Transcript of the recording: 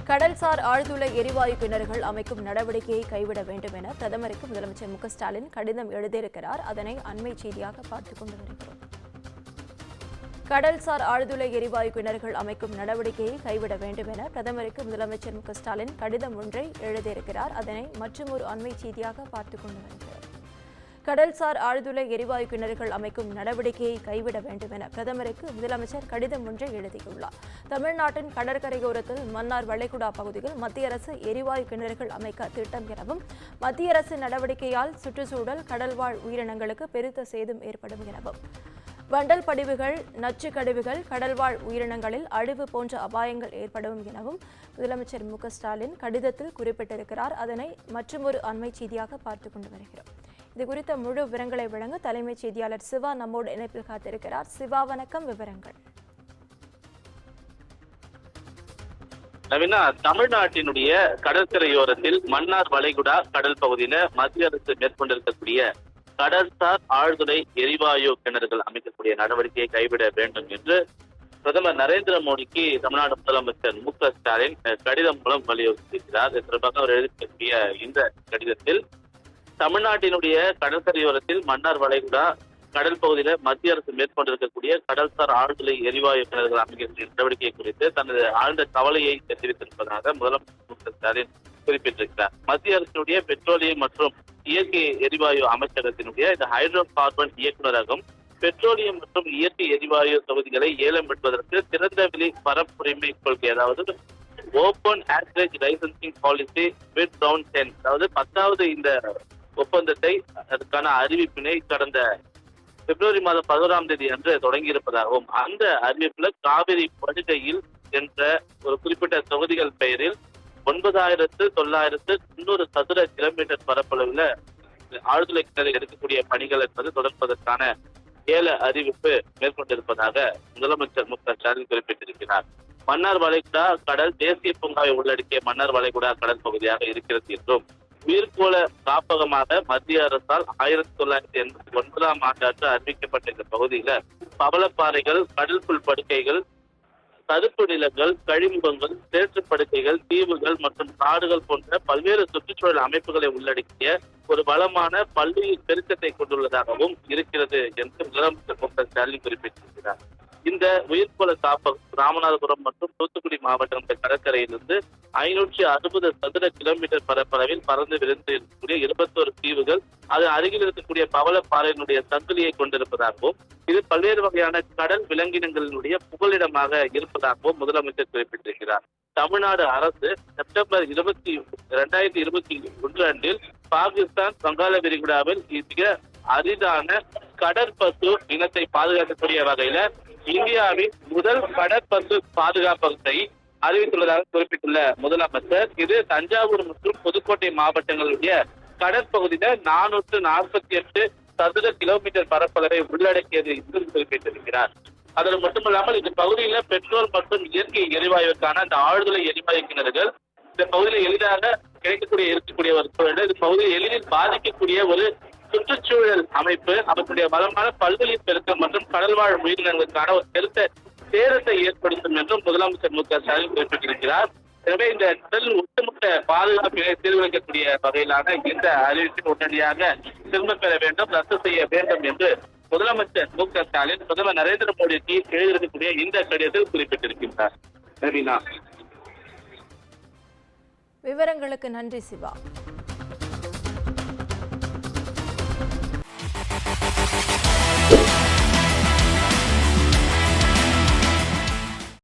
கடல்சார் ஆழ்துளை எரிவாயு கிணறுகள் அமைக்கும் நடவடிக்கையை கைவிட வேண்டும் என பிரதமருக்கு முதலமைச்சர் மு க ஸ்டாலின் கடிதம் எழுதியிருக்கிறார். அதனை அண்மை செய்தியாக பார்த்துக் கொண்டு வருகிறோம். கடல்சார் ஆழ்துளை எரிவாயு கிணறுகள் அமைக்கும் நடவடிக்கையை கைவிட வேண்டும் என பிரதமருக்கு முதலமைச்சர் மு க ஸ்டாலின் கடிதம் ஒன்றை எழுதியிருக்கிறார். அதனை மற்றொரு அண்மை செய்தியாக பார்த்துக் கொண்டு வருகிறோம். கடல்சார் ஆழ்துளை எரிவாயு கிணறுகள் அமைக்கும் நடவடிக்கையை கைவிட வேண்டும் என பிரதமருக்கு முதலமைச்சர் கடிதம் ஒன்றை எழுதியுள்ளார். தமிழ்நாட்டின் கடற்கரையோரத்தில் மன்னார் வளைகுடா பகுதியில் மத்திய அரசு எரிவாயு கிணறுகள் அமைக்க திட்டம் எனவும் மத்திய அரசு நடவடிக்கையால் சுற்றுச்சூழல் கடல்வாழ் உயிரினங்களுக்கு பெருத்த சேதம் ஏற்படும் எனவும் வண்டல் படிவுகள் நச்சு கழிவுகள் கடல்வாழ் உயிரினங்களில் அழிவு போன்ற அபாயங்கள் ஏற்படும் எனவும் முதலமைச்சர் மு க ஸ்டாலின் கடிதத்தில் குறிப்பிட்டிருக்கிறார். அதனை மற்றொரு அண்மை செய்தியாக பார்த்துக் கொண்டு வருகிறோம். இது குறித்த முழு விவரங்களை வழங்க தலைமைச் செய்தியாளர் சிவா நம்மோடு இணைப்பில் காத்திருக்கிறார். சிவா, வணக்கம். விவரங்கள். நவீனா, தமிழ்நாட்டினுடைய கடற்கரையோரத்தில் மன்னார் வளைகுடா கடல் பகுதியில மத்திய அரசு மேற்கொண்டிருக்கக்கூடிய கடல்சார் ஆழ்துளை எரிவாயு கிணறுகள் அமைக்கக்கூடிய நடவடிக்கையை கைவிட வேண்டும் என்று பிரதமர் நரேந்திர மோடிக்கு தமிழ்நாடு முதலமைச்சர் மு க ஸ்டாலின் கடிதம் மூலம் வலியுறுத்தியிருக்கிறார். இது தொடர்பாக அவர் எழுதிய இந்த கடிதத்தில் தமிழ்நாட்டினுடைய கடற்கரையோரத்தில் மன்னார் வளைகுடா கடல் பகுதியில மத்திய அரசு மேற்கொண்டிருக்கக்கூடிய கடல்சார் ஆழ்துளை எரிவாயு கிணறுகள் அமைக்கக்கூடிய நடவடிக்கை குறித்து தனது ஆழ்ந்த கவலையை தெரிவித்திருப்பதாக முதலமைச்சர் மு க ஸ்டாலின் குறிப்பிட்டிருக்கிறார். மத்திய அரசினுடைய பெட்ரோலியம் மற்றும் இயற்கை எரிவாயு அமைச்சகத்தினுடைய இந்த ஹைட்ரோ கார்பன் இயக்குநரகம் பெட்ரோலியம் மற்றும் இயற்கை எரிவாயு தொகுதிகளை ஏலம் விடுவதற்கு திறந்தவெளி பரப்புரிமை கொள்கை, அதாவது open acreage licensing policy with round 10, அதாவது 10வது இந்த ஒப்பந்தத்தை அதற்கான அறிவிப்பினை கடந்த பிப்ரவரி மாதம் 11ஆம் தேதி அன்று தொடங்கியிருப்பதாகவும் அந்த அறிவிப்புல காவிரி படுகையில் என்ற ஒரு குறிப்பிட்ட தொகுதிகள் பெயரில் 9,900 சதுர கிலோமீட்டர் பரப்பளவுல ஆழ்துளை கிணறு எடுக்கக்கூடிய பணிகள் என்பது தொடர்பதற்கான ஏல அறிவிப்பு மேற்கொண்டிருப்பதாக முதலமைச்சர் மு க ஸ்டாலின் குறிப்பிட்டிருக்கிறார். மன்னார் வளைகுடா கடல் தேசிய பூங்காவை உள்ளடக்கிய மன்னார் வளைகுடா கடல் பகுதியாக இருக்கிறது என்றும் உயிர்கோள காப்பகமாக மத்திய அரசால் 1989ஆம் ஆண்டு அறிவிக்கப்பட்ட இந்த பகுதியில பவளப்பாறைகள், கடல் புல் படுக்கைகள், தடுப்பு நிலங்கள், கழிமுகங்கள், சேற்று படுக்கைகள், தீவுகள் மற்றும் காடுகள் போன்ற பல்வேறு சுற்றுச்சூழல் அமைப்புகளை உள்ளடக்கிய ஒரு வளமான பல்லுயிர் பெருக்கத்தை கொண்டுள்ளதாகவும் இருக்கிறது என்று முதலமைச்சர் மு க ஸ்டாலின் குறிப்பிட்டிருக்கிறார். இந்த உயிர்கோள காப்பகம் ராமநாதபுரம் மற்றும் தூத்துக்குடி மாவட்ட கடற்கரையிலிருந்து 560 சதுர கிலோமீட்டர் பரப்பளவில் பறந்து விரிந்து இருக்கக்கூடிய 21 தீவுகள், அது அருகில் இருக்கக்கூடிய பவளப்பாறையினுடைய சங்கிலியை கொண்டிருப்பதாகவும் இது பல்வேறு வகையான கடல் விலங்கினங்களினுடைய புகலிடமாக இருப்பதாகவும் முதலமைச்சர் குறிப்பிட்டிருக்கிறார். தமிழ்நாடு அரசு செப்டம்பர் 2021 அன்றில் பாகிஸ்தான் வங்காள விரிகுடாவில் மிக அரிதான கடற்பசு இனத்தை பாதுகாக்கக்கூடிய வகையில இந்தியாவின் முதல் கடற்பசு பாதுகாப்பகத்தை அறிவித்துள்ளதாக குறிப்பிட்டுள்ள முதலமைச்சர், இது தஞ்சாவூர் மற்றும் புதுக்கோட்டை மாவட்டங்களுடைய கடற்பகுதியில 448 சதுர கிலோமீட்டர் பரப்பளவை உள்ளடக்கியது என்று குறிப்பிட்டிருக்கிறார். அதோடு மட்டுமல்லாமல் இந்த பகுதியில பெட்ரோல் மற்றும் இயற்கை எரிவாயுக்கான அந்த ஆழ்துளை எரிவாயு கிணறுகள் இந்த பகுதியில் எளிதாக இருக்கக்கூடிய ஒரு சூழல், இந்த பகுதியில் எளிதில் பாதிக்கக்கூடிய ஒரு சுற்றுச்சூழல் அமைப்பு, அவற்றுடைய வளமான பல்லுயிர் பெருக்கம் மற்றும் கடல்வாழ் உயிரினங்களுக்கான ஒரு பெருத்த சேதத்தை ஏற்படுத்தும் என்றும் முதலமைச்சர் மு க ஸ்டாலின் குறிப்பிட்டிருக்கிறார். எனவே இந்த கடல் ஒட்டுமொத்த பாதுகாப்பினை சீர்குலைக்கக்கூடிய வகையிலான இந்த அறிவிப்பின் உடனடியாக திரும்பப் பெற வேண்டும், ரத்து செய்ய வேண்டும் என்று முதலமைச்சர் மு க ஸ்டாலின் பிரதமர் நரேந்திர மோடிக்கு எழுதியிருக்கக்கூடிய இந்த கடிதத்தில் குறிப்பிட்டிருக்கின்றார். விவரங்களுக்கு நன்றி சிவா.